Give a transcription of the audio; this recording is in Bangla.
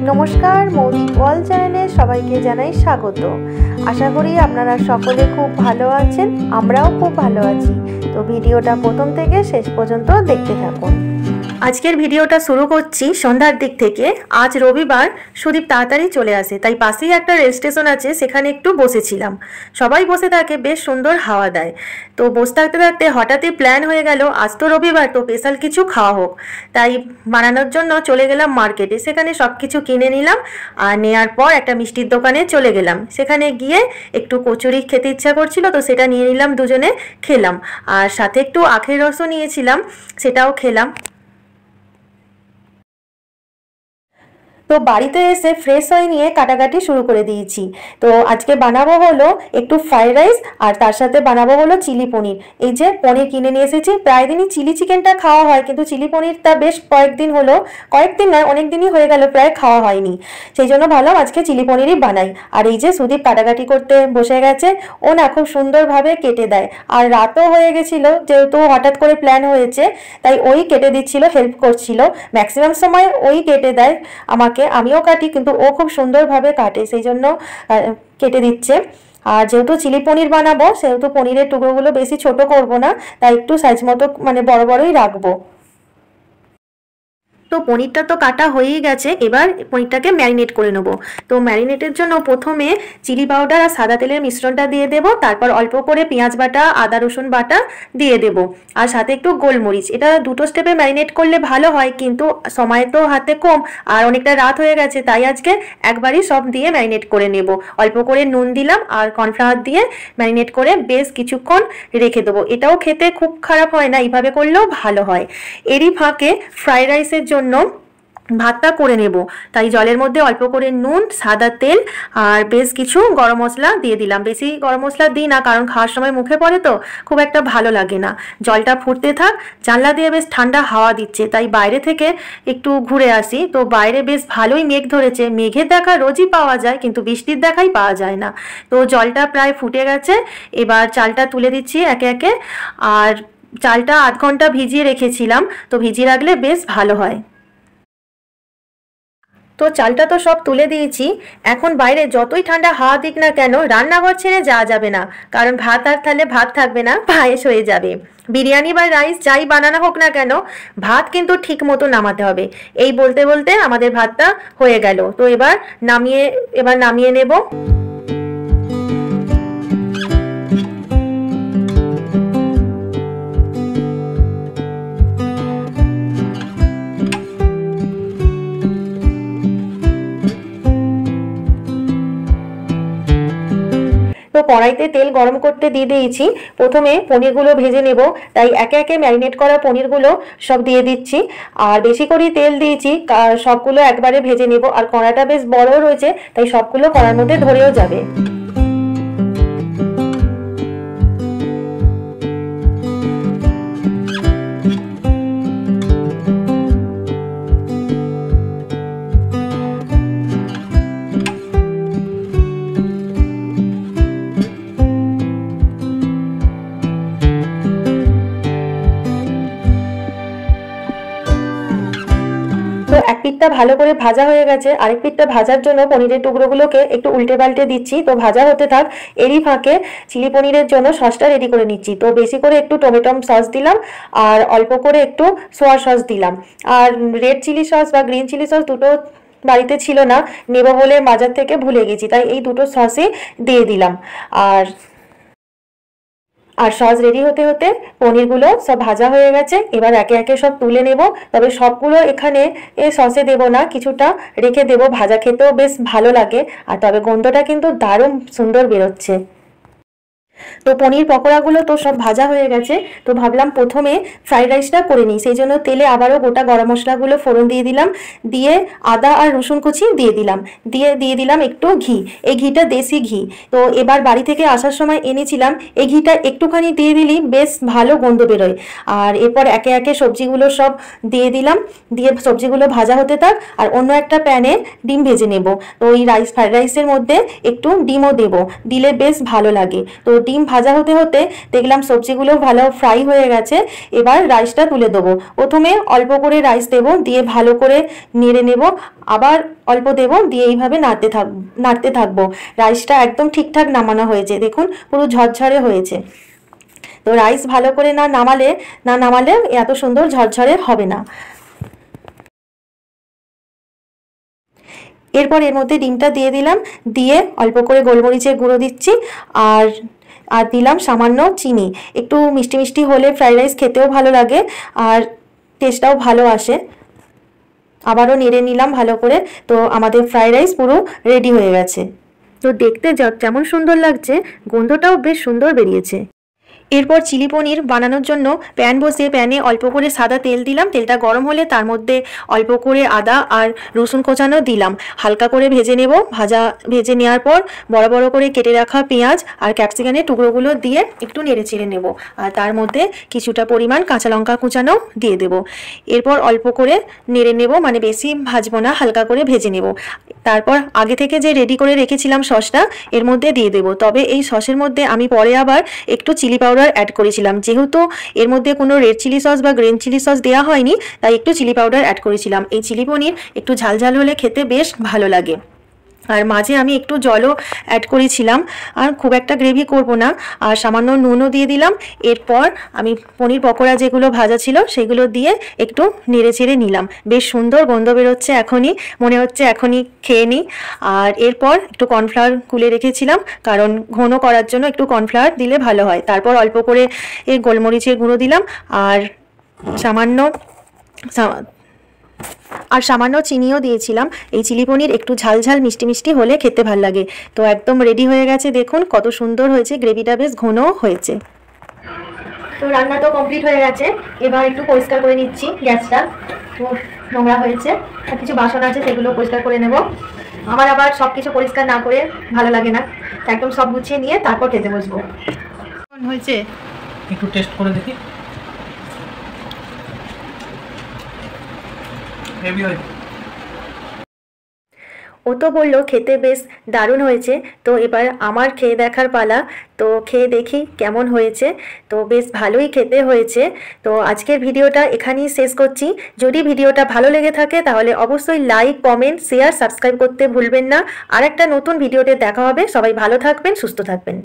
नमस्कार मौदी वर्ल्ड चैनेले सबाइके जानाई स्वागत। आशा करी आपनारा सकले खूब भालो आछेन, आमराओ खूब भालो आछि। तो भिडियोटा प्रथम थेके शेष पर्यन्त देखते थाकुन। आजकेर भिडियोटा शुरू करछि सन्ध्यार दिक थेके। आज रविवार, सुदीप ताड़ाताड़ी चले आसे, ताई पाशेई एकटा रेल स्टेशन आछे, सेखाने एकटु बसेछिलाम। सबाई बसे थाके, बेश सुंदर हावा देय। तो बसे थाकते थाकते हठाৎই प्लान हये गेल आज तो रविवार, तो स्पेशल किछु खाওয়া হোক। তাই বানানোর জন্য চলে গেলাম মার্কেটে। সেখানে সবকিছু কিনে নিলাম আর নেয়ার পর একটা মিষ্টির দোকানে চলে গেলাম। সেখানে গিয়ে একটু কচুরি খেতে ইচ্ছা করছিল, তো সেটা নিয়ে নিলাম, দুজনে খেলাম। আর সাথে একটু আখের রসও নিয়েছিলাম, সেটাও খেলাম। तो बाड़ीते एसे फ्रेश हये निये काटाकाटी शुरू करे दिएछि। तो आजके बानाबो हलो एकटु फ्राइड राइस और तार साथे बानाबो हलो चिली पनिर। एई जे पनिर किने निये एसेछि, प्राय दिनई चिली चिकेनटा खाওয়া হয়, किन्तु चिली पनिरटा बेश कयेकदिन हलो, कयेकदिन नय अनेक दिनই হয়ে গেল प्राय খাওয়া হয়নি। সেইজন্য ভাবলাম আজকে চিলি পনিরই বানাই। আর এই যে সুদীপ কাটাকাটি করতে বসে গেছে, ও না খুব সুন্দরভাবে কেটে দেয়। আর রাতও হয়ে গেছিল, যেহেতু হঠাৎ করে প্ল্যান হয়েছে, তাই ওই কেটে দিচ্ছিল, হেল্প করছিল। ম্যাক্সিমাম সময় ওই কেটে দেয় আমাকে, আমিও কাটি, কিন্তু ও খুব সুন্দরভাবে কাটে, সেই জন্য কেটে দিচ্ছে। আর যেহেতু চিলি পনির বানাবো, সেহেতু পনিরের টুকরোগুলো বেশি ছোট করব না, তাই একটু সাইজ মতো মানে বড় বড়ই রাখবো। তো পনিরটা তো কাটা হয়েই গেছে, এবার পনিরটাকে ম্যারিনেট করে নেব। তো ম্যারিনেটের জন্য প্রথমে চিলি পাউডার আর সাদা তেলের মিশ্রণটা দিয়ে দেব, তারপর অল্প করে পেঁয়াজ বাটা, আদা রসুন বাটা দিয়ে দেব, আর সাথে একটু গোলমরিচ। এটা দুটো স্টেপে ম্যারিনেট করলে ভালো হয়, কিন্তু সময় তো হাতে কম আর অনেকটা রাত হয়ে গেছে, তাই আজকে একবারই সব দিয়ে ম্যারিনেট করে নেব। অল্প করে নুন দিলাম আর কর্নফ্লাওয়ার দিয়ে ম্যারিনেট করে বেশ কিছুক্ষণ রেখে দেবো। এটাও খেতে খুব খারাপ হয় না, এইভাবে করলেও ভালো হয়। এরই ফাঁকে ফ্রাইড রাইসের জন্য ভাতটা করে নেব, তাই জলের মধ্যে অল্প করে নুন, সাদা তেল আর বেশ কিছু গরম মশলা দিয়ে দিলাম। বেশি গরম মশলা দিই না, কারণ খাওয়ার সময় মুখে পড়ে তো খুব একটা ভালো লাগে না। জলটা ফুটতে থাক, জানলা দিয়ে বেশ ঠান্ডা হাওয়া দিচ্ছে, তাই বাইরে থেকে একটু ঘুরে আসি। তো বাইরে বেশ ভালোই মেঘ ধরেছে। মেঘের দেখা রোজই পাওয়া যায়, কিন্তু বৃষ্টির দেখাই পাওয়া যায় না। তো জলটা প্রায় ফুটে গেছে, এবার চালটা তুলে দিচ্ছি একে একে। আর চালটা আধ ঘন্টা ভিজিয়ে রেখেছিলাম, তো ভিজিয়ে রাখলে বেশ ভালো হয়। তো চালটা তো সব তুলে দিয়েছি। এখন বাইরে যতই ঠান্ডা হাওয়া দিক না কেন, রান্নাঘর ছেড়ে যাওয়া যাবে না, কারণ ভাত আর তাহলে ভাত থাকবে না, পায়েস হয়ে যাবে। বিরিয়ানি বা রাইস যাই বানানো হোক না কেন, ভাত কিন্তু ঠিক মতো নামাতে হবে। এই বলতে বলতে আমাদের ভাতটা হয়ে গেল। তো এবার নামিয়ে নেব। তো কড়াইতে তেল গরম করতে দিয়ে দিয়েছি। প্রথমে পনিরগুলো ভেজে নেব, তাই একে একে ম্যারিনেট করা পনিরগুলো সব দিয়ে দিচ্ছি। আর বেশি করে তেল দিয়েছি, সবগুলো একবারে ভেজে নেব। আর কড়াটা বেশ বড় রয়েছে, তাই সবগুলো কড়ার মধ্যে ধরেও যাবে। তো এক পিঠটা ভালো করে ভাজা হয়ে গেছে, আরেক পিঠটা ভাজার জন্য পনিরের টুকরোগুলোকে একটু উল্টে পাল্টে দিচ্ছি। তো ভাজা হতে থাক, এরই ফাঁকে চিলি পনিরের জন্য সসটা রেডি করে নিচ্ছি। তো বেশি করে একটু টমেটো সস দিলাম আর অল্প করে একটু সোয়া সস দিলাম। আর রেড চিলি সস বা গ্রিন চিলি সস দুটো বাড়িতে ছিল না, নেব বলে বাজার থেকে ভুলে গেছি, তাই এই দুটো সসই দিয়ে দিলাম। আর সস রেডি হতে হতে পনিরগুলো সব ভাজা হয়ে গেছে। এবার একে একে সব তুলে নেব, তবে সবগুলো এখানে সসে দেব না, কিছুটা রেখে দেব। ভাজা খেতেও বেশ ভালো লাগে, আর তবে গন্ধটা কিন্তু দারুণ সুন্দর বেরোচ্ছে। তো পনির পকোড়াগুলো তো সব ভাজা হয়ে গেছে, তো ভাবলাম প্রথমে ফ্রাইড রাইসটা করে নিই। সেই জন্য তেলে আবারও গোটা গরম মশলাগুলো ফোড়ন দিয়ে দিলাম, দিয়ে আদা আর রসুন কুচি দিয়ে দিলাম একটু ঘি। এই ঘিটা দেশি ঘি, তো এবার বাড়ি থেকে আসার সময় এনেছিলাম। এই ঘিটা একটুখানি দিয়ে দিলেই বেশ ভালো গন্ধ বেরোয়। আর এরপর একে একে সবজিগুলো সব দিয়ে দিলাম, দিয়ে সবজিগুলো ভাজা হতে থাক। আর অন্য একটা প্যানে ডিম ভেজে নেব। তো এই ফ্রাইড রাইসের মধ্যে একটু ডিমও দেব, দিলে বেশ ভালো লাগে। তো ডিম ভাজা হতে হতে দেখলাম সবজিগুলো ভালো ফ্রাই হয়ে গেছে। এবার রাইসটা তুলে দেবো। প্রথমে অল্প করে রাইস দেবো, দিয়ে ভালো করে নেড়ে নেব, আবার অল্প দেবো, দিয়ে এইভাবে নাড়তে থাকবো। রাইসটা একদম ঠিকঠাক নামানো হয়েছে, দেখুন পুরো ঝরঝরে হয়েছে। তো রাইস ভালো করে না নামালে এত সুন্দর ঝরঝরে হবে না। এরপর এর মধ্যে ডিমটা দিয়ে দিলাম, দিয়ে অল্প করে গোলমরিচের গুঁড়ো দিচ্ছি, আর দিলাম সামান্য চিনি। একটু মিষ্টি মিষ্টি হলে ফ্রাইড রাইস খেতেও ভালো লাগে আর টেস্টটাও ভালো আসে। আবারও নেড়ে নিলাম ভালো করে। তো আমাদের ফ্রাইড রাইস পুরো রেডি হয়ে গেছে। তো দেখতে যেমন সুন্দর লাগছে, গন্ধটাও বেশ সুন্দর বেরিয়েছে। এরপর চিলি পনির বানানোর জন্য প্যান বসিয়ে প্যানে অল্প করে সাদা তেল দিলাম। তেলটা গরম হলে তার মধ্যে অল্প করে আদা আর রসুন কোচানো দিলাম, হালকা করে ভেজে নেব। ভেজে নেওয়ার পর বড় বড় করে কেটে রাখা পেঁয়াজ আর ক্যাপসিকামের টুকরোগুলো দিয়ে একটু নেড়ে চেড়ে নেব, আর তার মধ্যে কিছুটা পরিমাণ কাঁচা লঙ্কা কুচানো দিয়ে দেব। এরপর অল্প করে নেড়ে নেব, মানে বেশি ভাজবো না, হালকা করে ভেজে নেব। তারপর আগে থেকে যে রেডি করে রেখেছিলাম সসটা এর মধ্যে দিয়ে দেব। তবে এই সসের মধ্যে আমি পরে আবার একটু চিলি পাউডার অ্যাড করেছিলাম, যেহেতু এর মধ্যে কোনো রেড চিলি সস বা গ্রিন চিলি সস দেওয়া হয়নি, তাই একটু চিলি পাউডার অ্যাড করেছিলাম। এই চিলি পনির একটু ঝালঝাল হলে খেতে বেশ ভালো লাগে। আর মাঝে আমি একটু জলও অ্যাড করেছিলাম, আর খুব একটা গ্রেভি করব না, আর সামান্য নুনও দিয়ে দিলাম। এরপর আমি পনির পকোড়া যেগুলো ভাজা ছিল সেগুলো দিয়ে একটু নেড়ে চেড়ে নিলাম। বেশ সুন্দর গন্ধ বেরোচ্ছে, এখনই মনে হচ্ছে এখনই খেয়ে নিই। আর এরপর একটু কর্নফ্লাওয়ার গুলে রেখেছিলাম, কারণ ঘন করার জন্য একটু কর্নফ্লাওয়ার দিলে ভালো হয়। তারপর অল্প করে গোলমরিচের গুঁড়ো দিলাম, আর সামান্য চিনিও দিয়েছিলাম। এই চিলি পনির একটু ঝালঝাল মিষ্টি মিষ্টি হলে খেতে ভাল লাগে। তো একদম রেডি হয়ে গেছে, দেখুন কত সুন্দর হয়েছে, গ্রেভিটা বেশ ঘন হয়েছে। তো রান্না তো কমপ্লিট হয়ে গেছে। এবার একটু পরিষ্কার করে নিচ্ছি গ্যাসটা, তো নোংরা হয়েছে আর কিছু বাসন আছে সেগুলো পরিষ্কার করে নেব। আমার আবার সব কিছু পরিষ্কার না করে ভালো লাগে না, একদম সব গুছিয়ে নিয়ে তারপর খেতে বসবো। কেমন হয়েছে একটু টেস্ট করে দেখি। ও তো বললো খেতে বেশ দারুণ হয়েছে, তো এবার আমার খেয়ে দেখার পালা। তো খেয়ে দেখি কেমন হয়েছে। তো বেশ ভালোই খেতে হয়েছে। তো আজকের ভিডিওটা এখানেই শেষ করছি। যদি ভিডিওটা ভালো লেগে থাকে তাহলে অবশ্যই লাইক, কমেন্ট, শেয়ার, সাবস্ক্রাইব করতে ভুলবেন না। আর একটা নতুন ভিডিওতে দেখা হবে। সবাই ভালো থাকবেন, সুস্থ থাকবেন।